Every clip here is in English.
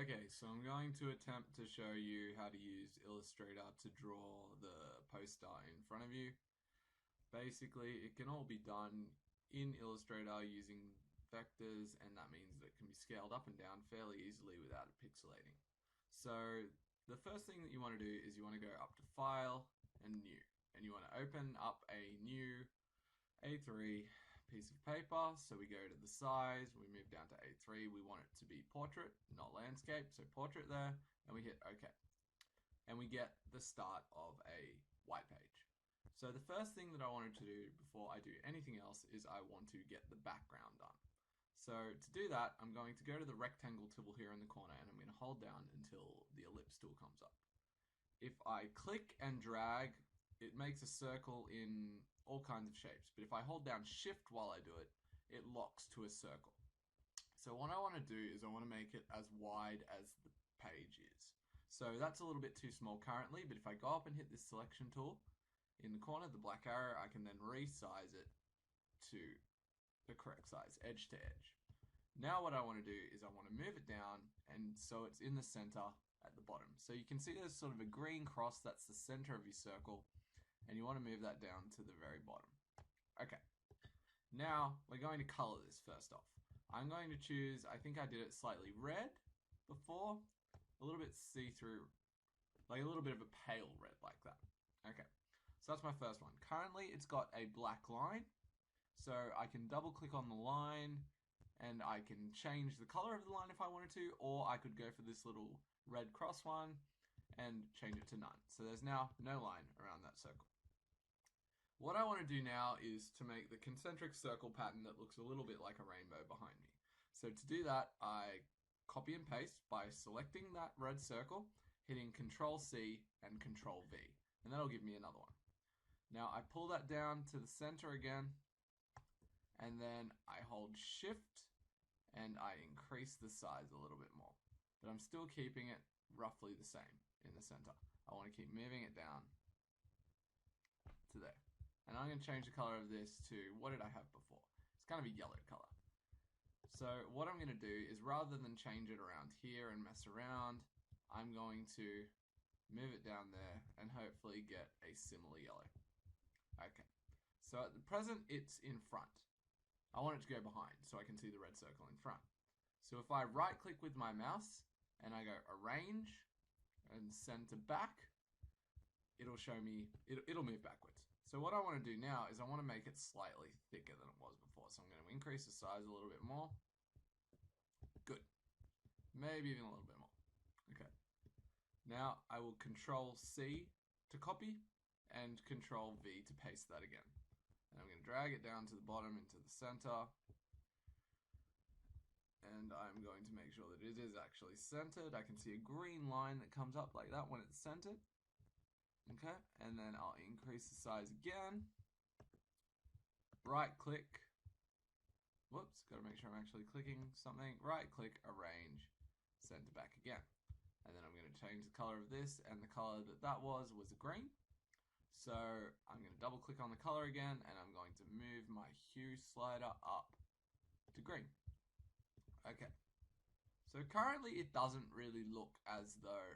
Okay, so I'm going to attempt to show you how to use Illustrator to draw the poster in front of you. Basically, it can all be done in Illustrator using vectors, and that means that it can be scaled up and down fairly easily without it pixelating. So the first thing that you want to do is you want to go up to File and New, and you want to open up a new A3 piece of paper. So we go to the size, we move down to A3, we want it to be portrait, not landscape, so portrait there, and we hit OK. And we get the start of a white page. So the first thing that I wanted to do before I do anything else is I want to get the background done. So to do that, I'm going to go to the rectangle tool here in the corner, and I'm going to hold down until the ellipse tool comes up. If I click and drag, it makes a circle in all kinds of shapes, but if I hold down shift while I do it, it locks to a circle. So what I want to do is I want to make it as wide as the page is. So that's a little bit too small currently, but if I go up and hit this selection tool in the corner, the black arrow, I can then resize it to the correct size, edge to edge. Now what I want to do is I want to move it down, and so it's in the center at the bottom. So you can see there's sort of a green cross, that's the center of your circle, and you want to move that down to the very bottom. Okay, now we're going to color this first off. I'm going to choose, I think I did it slightly red before, a little bit see-through, like a little bit of a pale red like that. Okay, so that's my first one. Currently it's got a black line, so I can double click on the line and I can change the color of the line if I wanted to, or I could go for this little red cross one and change it to none. So there's now no line around that circle. What I want to do now is to make the concentric circle pattern that looks a little bit like a rainbow behind me. So to do that, I copy and paste by selecting that red circle, hitting Control C and Control V, and that'll give me another one. Now I pull that down to the center again, and then I hold Shift and I increase the size a little bit more, but I'm still keeping it roughly the same in the center. I want to keep moving it down to there. And I'm going to change the color of this to, what did I have before? It's kind of a yellow color. So what I'm going to do is, rather than change it around here and mess around, I'm going to move it down there and hopefully get a similar yellow. Okay, so at the present it's in front. I want it to go behind so I can see the red circle in front. So if I right click with my mouse and I go arrange and center back, it'll show me, it'll move backwards. So what I want to do now is I want to make it slightly thicker than it was before. So I'm going to increase the size a little bit more. Good. Maybe even a little bit more. Okay. Now I will Control C to copy and Control V to paste that again. And I'm going to drag it down to the bottom into the center. And I'm going to make sure that it is actually centered. I can see a green line that comes up like that when it's centered. Okay, and then I'll increase the size again. Right click. Whoops, gotta make sure I'm actually clicking something. Right click, arrange, center back again. And then I'm going to change the color of this, and the color that was a green. So I'm going to double click on the color again, and I'm going to move my hue slider up to green. Okay, so currently it doesn't really look as though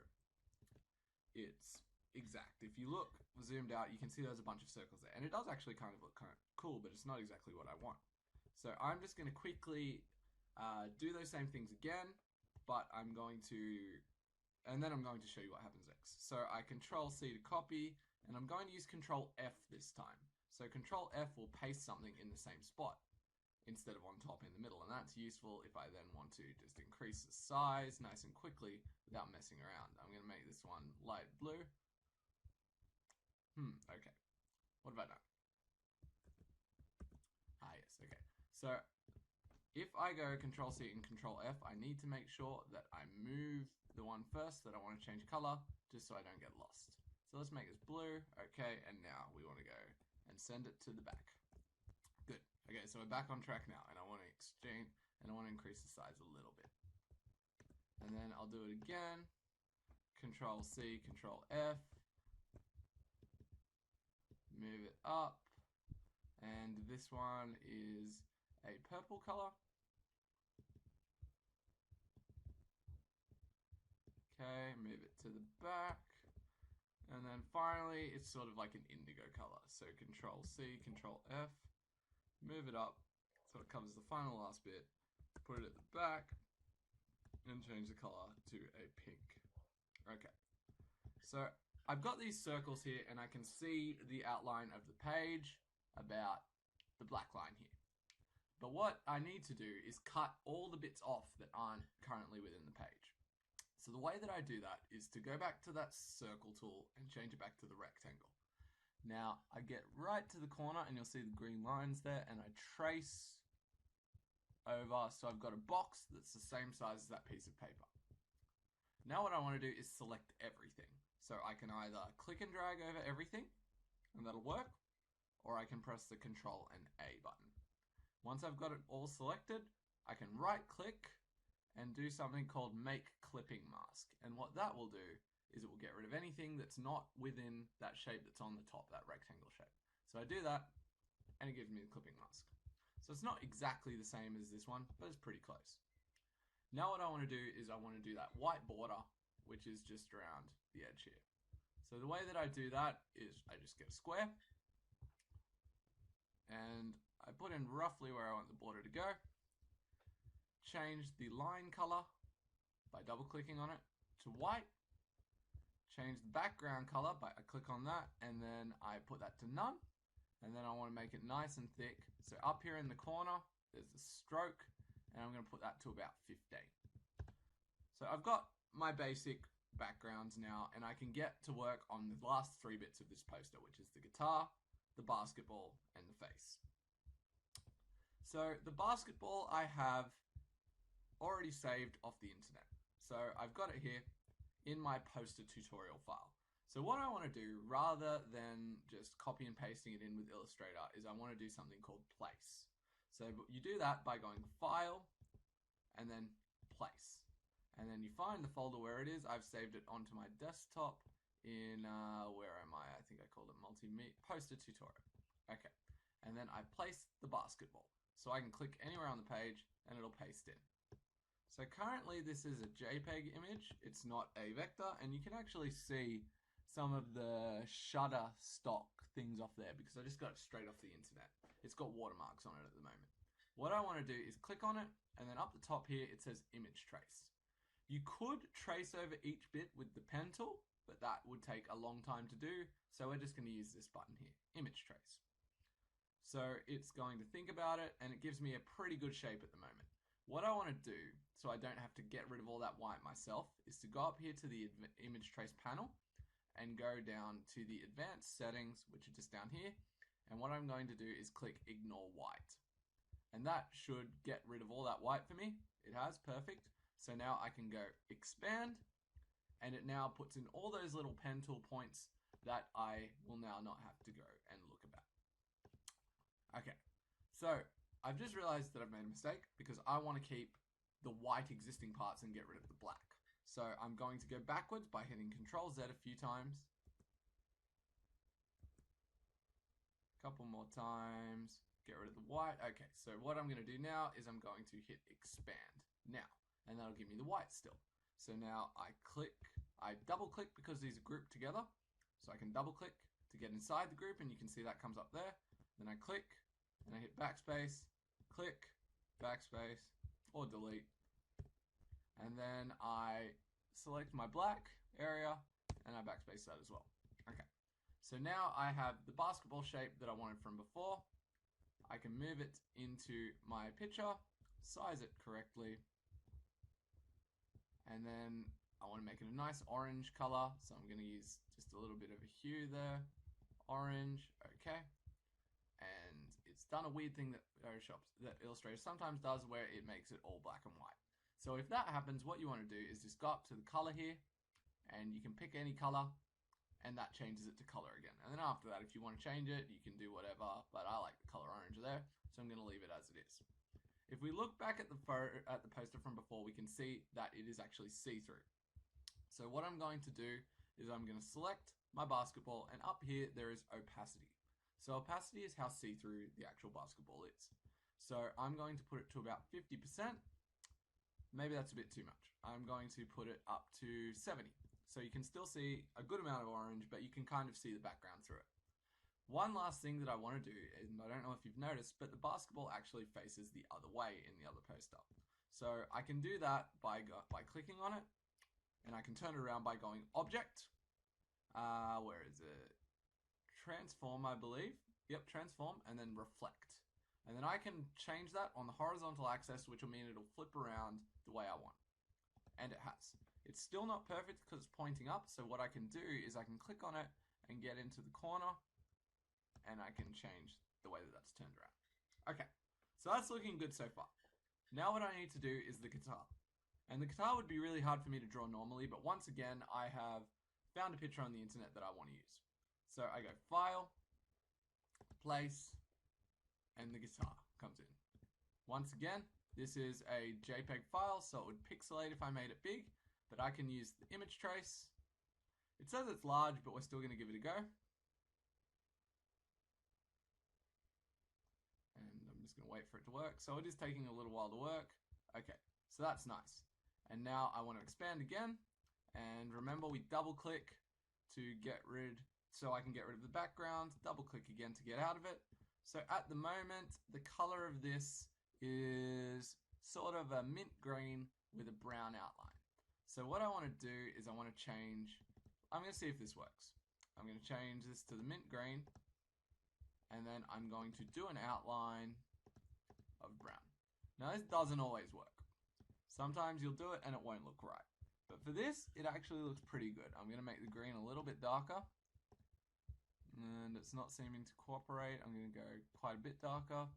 it's exact. If you look zoomed out, you can see there's a bunch of circles there, and it does actually kind of look cool, but it's not exactly what I want. So I'm just going to quickly do those same things again, but I'm going to show you what happens next. So I Control C to copy, and I'm going to use Control F this time. So Control F will paste something in the same spot instead of on top in the middle, and that's useful if I then want to just increase the size nice and quickly without messing around. I'm going to make this one light blue. Okay. What about that? Ah, yes, okay. So if I go Control C and Control F, I need to make sure that I move the one first that I want to change color, just so I don't get lost. So let's make this blue. Okay, and now we want to go and send it to the back. Good. Okay, so we're back on track now, and I want to increase the size a little bit. And then I'll do it again. Control C, Control F. Move it up, and this one is a purple color. move it to the back. And then finally, it's sort of like an indigo color. So Control C, Control F, move it up so it covers the final last bit, put it at the back, and change the color to a pink. Okay, so I've got these circles here and I can see the outline of the page about the black line here. But what I need to do is cut all the bits off that aren't currently within the page. So the way that I do that is to go back to that circle tool and change it back to the rectangle. Now I get right to the corner and you'll see the green lines there, and I trace over so I've got a box that's the same size as that piece of paper. Now what I want to do is select everything. So I can either click and drag over everything and that'll work, or I can press the Control and A button. Once I've got it all selected, I can right click and do something called Make Clipping Mask. And what that will do is it will get rid of anything that's not within that shape that's on the top, that rectangle shape. So I do that and it gives me the clipping mask. So it's not exactly the same as this one, but it's pretty close. Now what I want to do is I want to do that white border, which is just around the edge here. So the way that I do that is I just get a square and I put in roughly where I want the border to go. Change the line color by double clicking on it to white. Change the background color by I click on that and then I put that to none. And then I want to make it nice and thick. So up here in the corner, there's a stroke and I'm going to put that to about 15. So I've got my basic backgrounds now and I can get to work on the last three bits of this poster, which is the guitar, the basketball, and the face. So the basketball I have already saved off the internet. So I've got it here in my poster tutorial file. So what I want to do, rather than just copy and pasting it in with Illustrator, is I want to do something called place. So you do that by going File and then Place. And then you find the folder where it is. I've saved it onto my desktop in, where am I? I think I called it multimedia poster tutorial. Okay. And then I place the basketball. So I can click anywhere on the page and it'll paste in. So currently this is a JPEG image, it's not a vector, and you can actually see some of the Shutterstock things off there because I just got it straight off the internet. It's got watermarks on it at the moment. What I want to do is click on it, and then up the top here it says image trace. You could trace over each bit with the pen tool, but that would take a long time to do, so we're just going to use this button here, image trace. So it's going to think about it, and it gives me a pretty good shape at the moment. What I want to do, so I don't have to get rid of all that white myself, is to go up here to the image trace panel and go down to the advanced settings, which are just down here. And what I'm going to do is click ignore white. And that should get rid of all that white for me. It has, perfect. So now I can go expand, and it now puts in all those little pen tool points that I will now not have to go and look about. Okay, so I've just realized that I've made a mistake because I want to keep the white existing parts and get rid of the black. So I'm going to go backwards by hitting Control Z a few times. A couple more times. Get rid of the white. Okay, so what I'm going to do now is I'm going to hit expand now, and that'll give me the white still. So now I double click because these are grouped together. So I can double click to get inside the group, and you can see that comes up there. Then I click and I hit backspace, click, backspace, or delete. And then I select my black area and I backspace that as well. Okay, so now I have the basketball shape that I wanted from before. I can move it into my picture, size it correctly, and then I want to make it a nice orange color, so I'm going to use just a little bit of a hue there, orange, okay. And it's done a weird thing that Illustrator sometimes does where it makes it all black and white. So if that happens, what you want to do is just go up to the color here, and you can pick any color, and that changes it to color again. And then after that, if you want to change it, you can do whatever, but I like the color orange there, so I'm going to leave it as it is. If we look back at the poster from before, we can see that it is actually see-through. So what I'm going to do is I'm going to select my basketball, and up here there is opacity. So opacity is how see-through the actual basketball is. So I'm going to put it to about 50%. Maybe that's a bit too much. I'm going to put it up to 70. so you can still see a good amount of orange, but you can kind of see the background through it. One last thing that I want to do, and I don't know if you've noticed, but the basketball actually faces the other way in the other poster. So I can do that by clicking on it, and I can turn it around by going Object. Where is it? Transform, I believe. Yep, Transform, and then Reflect. And then I can change that on the horizontal axis, which will mean it'll flip around the way I want. And it has. It's still not perfect because it's pointing up, so what I can do is I can click on it and get into the corner, and I can change the way that that's turned around. Okay, so that's looking good so far. Now what I need to do is the guitar. And the guitar would be really hard for me to draw normally, but once again, I have found a picture on the internet that I want to use. So I go File, Place, and the guitar comes in. Once again, this is a JPEG file, so it would pixelate if I made it big, but I can use the image trace. It says it's large, but we're still going to give it a go. And I'm just going to wait for it to work. So it is taking a little while to work. Okay, so that's nice. And now I want to expand again. And remember, we double click to get rid, so I can get rid of the background, double click again to get out of it. So at the moment, the color of this is sort of a mint green with a brown outline. So what I want to do is I want to change, I'm going to see if this works. I'm going to change this to the mint green, and then I'm going to do an outline of brown. Now this doesn't always work. Sometimes you'll do it and it won't look right. But for this, it actually looks pretty good. I'm going to make the green a little bit darker. And it's not seeming to cooperate. I'm going to go quite a bit darker.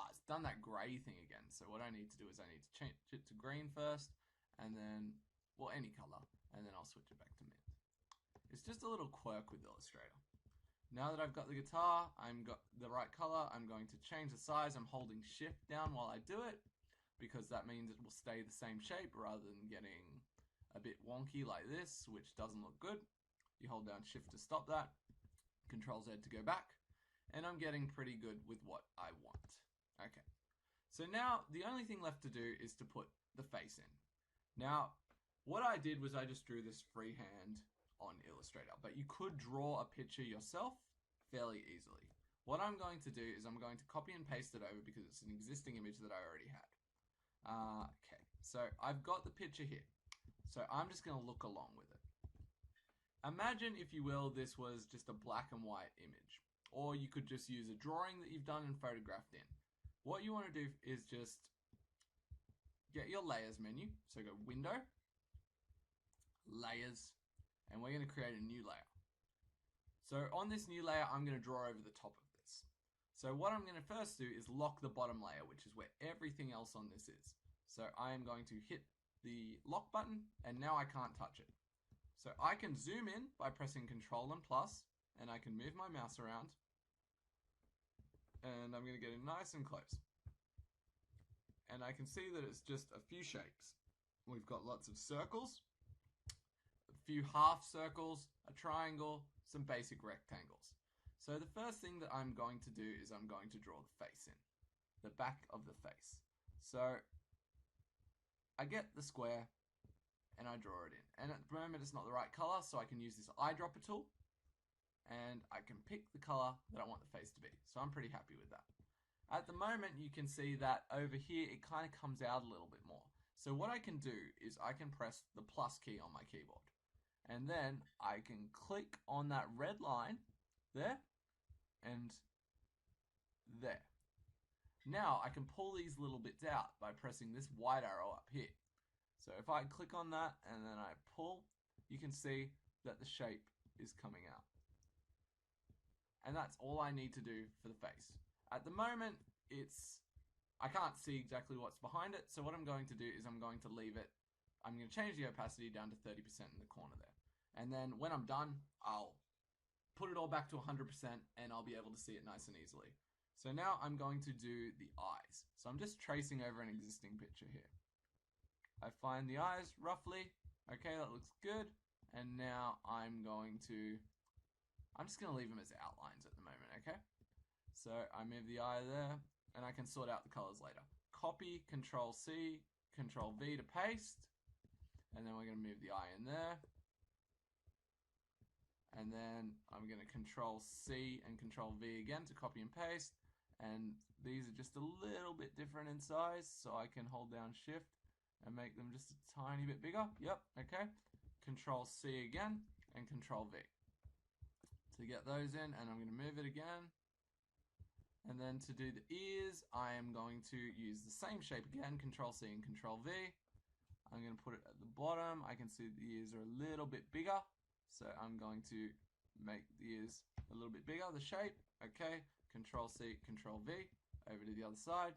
It's done that grey thing again. So what I need to do is I need to change it to green first. And then, well, any colour. And then I'll switch it back to mint. It's just a little quirk with Illustrator. Now that I've got the guitar, I've got the right colour, I'm going to change the size. I'm holding Shift down while I do it, because that means it will stay the same shape rather than getting a bit wonky like this, which doesn't look good. You hold down Shift to stop that, Control Z to go back, and I'm getting pretty good with what I want. Okay, so now the only thing left to do is to put the face in. Now, what I did was I just drew this freehand on Illustrator, but you could draw a picture yourself fairly easily. What I'm going to do is I'm going to copy and paste it over because it's an existing image that I already had. Okay, so I've got the picture here. So I'm just going to look along with it. Imagine, if you will, this was just a black and white image. Or you could just use a drawing that you've done and photographed in. What you want to do is just get your layers menu. So go Window, Layers, and we're going to create a new layer. So on this new layer, I'm going to draw over the top of this. So what I'm going to first do is lock the bottom layer, which is where everything else on this is. So I am going to hit the lock button, and now I can't touch it. So I can zoom in by pressing Control and plus, and I can move my mouse around, and I'm going to get it nice and close. And I can see that it's just a few shapes. We've got lots of circles, a few half circles, a triangle, some basic rectangles. So the first thing that I'm going to do is I'm going to draw the face in, the back of the face. So I get the square and I draw it in. And at the moment it's not the right color, so I can use this eyedropper tool and I can pick the color that I want the face to be. So I'm pretty happy with that. At the moment you can see that over here it kind of comes out a little bit more. So what I can do is I can press the plus key on my keyboard, and then I can click on that red line there and there. Now I can pull these little bits out by pressing this white arrow up here. So if I click on that and then I pull, you can see that the shape is coming out. And that's all I need to do for the face. At the moment, I can't see exactly what's behind it, so what I'm going to do is I'm going to leave it, I'm going to change the opacity down to 30% in the corner there. And then when I'm done, I'll put it all back to 100% and I'll be able to see it nice and easily. So now I'm going to do the eyes. So I'm just tracing over an existing picture here. I find the eyes roughly. Okay, that looks good. And now I'm just going to leave them as outlines at the moment, okay? So I move the eye there, and I can sort out the colors later. Copy, Control C, Control V to paste, and then we're going to move the eye in there. and then I'm going to Control C and Control V again to copy and paste, and these are just a little bit different in size, so I can hold down Shift and make them just a tiny bit bigger. Yep, okay. Control C again and Control V to get those in, and I'm going to move it again. And then to do the ears, I am going to use the same shape again, Control C and Control V. I'm going to put it at the bottom. I can see the ears are a little bit bigger, so I'm going to make the ears a little bit bigger, the shape. Okay, Control C, Control V, over to the other side.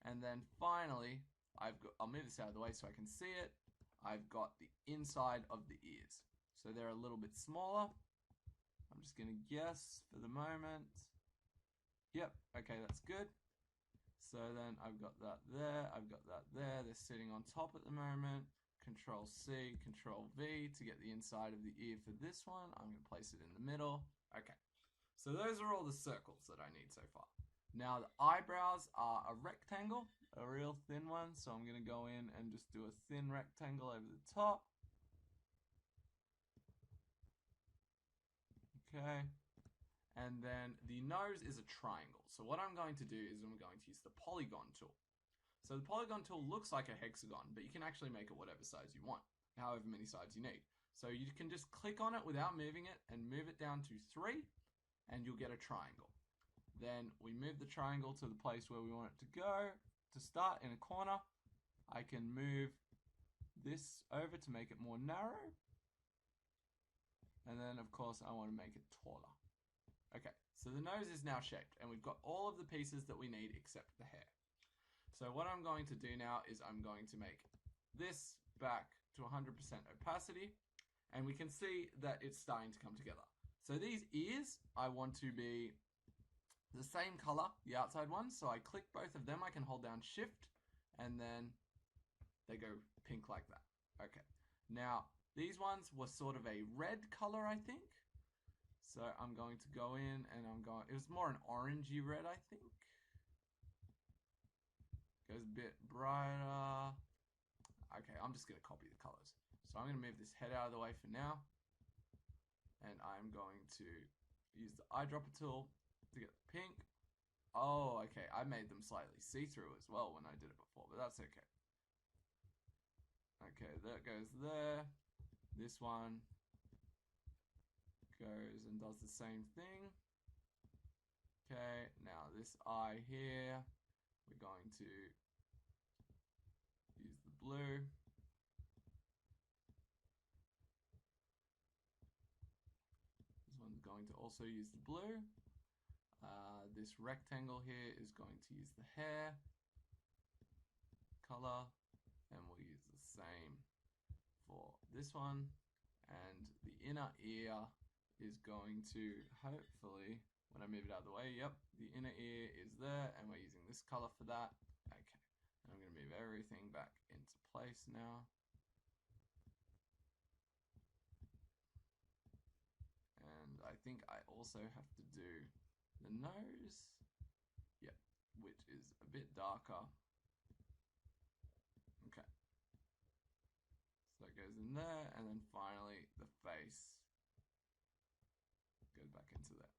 And then finally, I'll move this out of the way so I can see it. I've got the inside of the ears. So they're a little bit smaller. I'm just going to guess for the moment. Yep, okay, that's good. So then I've got that there, I've got that there. They're sitting on top at the moment. Control C, Control V to get the inside of the ear for this one. I'm going to place it in the middle. Okay, so those are all the circles that I need so far. Now the eyebrows are a rectangle, a real thin one. So I'm going to go in and just do a thin rectangle over the top. Okay. And then the nose is a triangle. So what I'm going to do is I'm going to use the polygon tool. So the polygon tool looks like a hexagon, but you can actually make it whatever size you want, however many sides you need. So you can just click on it without moving it and move it down to 3, and you'll get a triangle. Then we move the triangle to the place where we want it to go. To start in a corner, I can move this over to make it more narrow. And then of course I want to make it taller. Okay, so the nose is now shaped, and we've got all of the pieces that we need except the hair. So what I'm going to do now is I'm going to make this back to 100% opacity, and we can see that it's starting to come together. So these ears, I want to be the same color, the outside ones, so I click both of them, I can hold down Shift, and then they go pink like that. Okay, now these ones were sort of a red color, I think. So I'm going to go in and it was more an orangey red, I think. Goes a bit brighter. Okay, I'm just going to copy the colors. So I'm going to move this head out of the way for now. And I'm going to use the eyedropper tool to get the pink. Oh, okay, I made them slightly see-through as well when I did it before, but that's okay. Okay, that goes there. This one goes and does the same thing. Okay, now this eye here, we're going to use the blue. This one's going to also use the blue. This rectangle here is going to use the hair color, and we'll use the same for this one. And the inner ear is going to, hopefully, when I move it out of the way, yep, the inner ear is there, and we're using this color for that. Okay, and I'm going to move everything back into place now. And I think I also have to do the nose, yep, which is a bit darker. Okay, so that goes in there, and then finally the face goes back into there.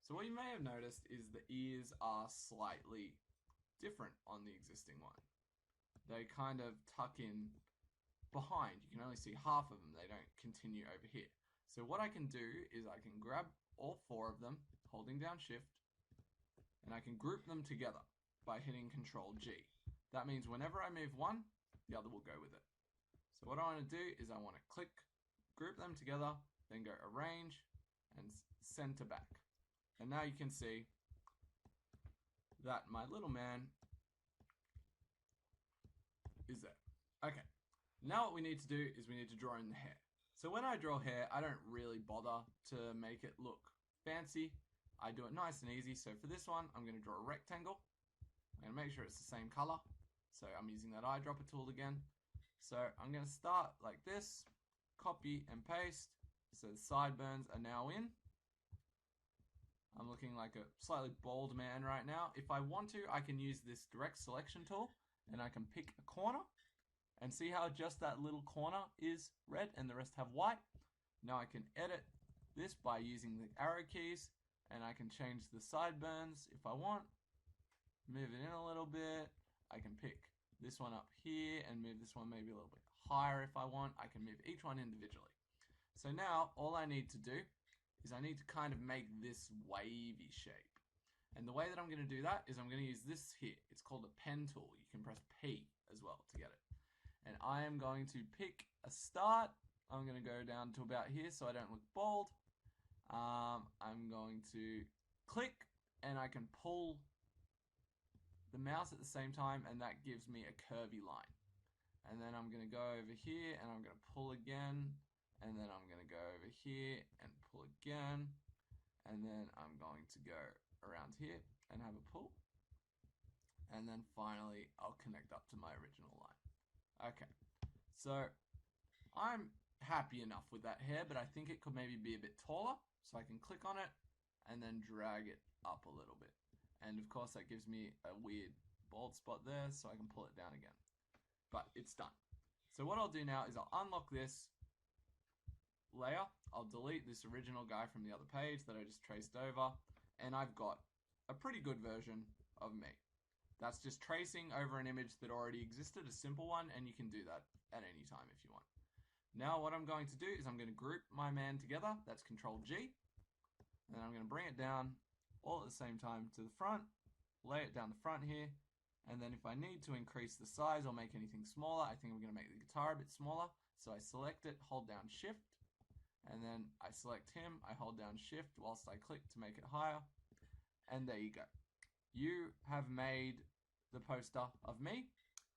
So what you may have noticed is the ears are slightly different on the existing one. They kind of tuck in behind. You can only see half of them. They don't continue over here. So what I can do is I can grab all 4 of them, holding down Shift, and I can group them together by hitting Control G. That means whenever I move one, the other will go with it. So what I want to do is I want to click, group them together, then go Arrange, and center back. And now you can see that my little man is there. Okay, now what we need to do is we need to draw in the hair. So when I draw hair, I don't really bother to make it look fancy. I do it nice and easy. So for this one, I'm going to draw a rectangle. I'm going to make sure it's the same color. So I'm using that eyedropper tool again. So I'm going to start like this, copy and paste. So the sideburns are now in. I'm looking like a slightly bald man right now. If I want to, I can use this direct selection tool, and I can pick a corner and see how just that little corner is red and the rest have white. Now I can edit this by using the arrow keys, and I can change the sideburns if I want, move it in a little bit. I can pick this one up here and move this one maybe a little bit higher if I want. I can move each one individually. So now all I need to do is I need to kind of make this wavy shape. And the way that I'm going to do that is I'm going to use this here. It's called a pen tool. You can press P as well to get it. And I am going to pick a start. I'm going to go down to about here so I don't look bald. I'm going to click and I can pull the mouse at the same time, and that gives me a curvy line. And then I'm going to go over here and I'm going to pull again, and then I'm going to go over here and pull again, and then I'm going to go around here and have a pull, and then finally I'll connect up to my original line. Okay, so I'm happy enough with that hair, but I think it could maybe be a bit taller, so I can click on it and then drag it up a little bit. And of course that gives me a weird bald spot there, so I can pull it down again. But it's done. So what I'll do now is I'll unlock this layer, I'll delete this original guy from the other page that I just traced over, and I've got a pretty good version of me. That's just tracing over an image that already existed, a simple one, and you can do that at any time if you want. Now what I'm going to do is I'm going to group my man together, that's Control G, and then I'm going to bring it down all at the same time to the front, lay it down the front here, and then if I need to increase the size or make anything smaller, I think I'm going to make the guitar a bit smaller, so I select it, hold down Shift, and then I select him, I hold down Shift whilst I click to make it higher, and there you go. You have made the poster of me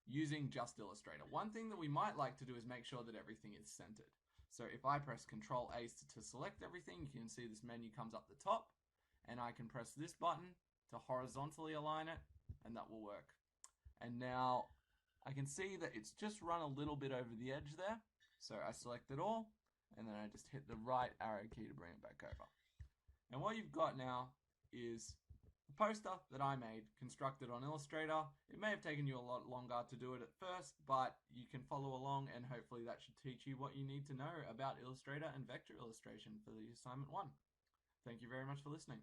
using just Illustrator. One thing that we might like to do is make sure that everything is centered. So if I press Control A to select everything, you can see this menu comes up the top, and I can press this button to horizontally align it, and that will work. And now I can see that it's just run a little bit over the edge there, so I select it all, and then I just hit the right arrow key to bring it back over. And what you've got now is a poster that I made, constructed on Illustrator. It may have taken you a lot longer to do it at first, but you can follow along, and hopefully that should teach you what you need to know about Illustrator and vector illustration for the assignment 1. Thank you very much for listening.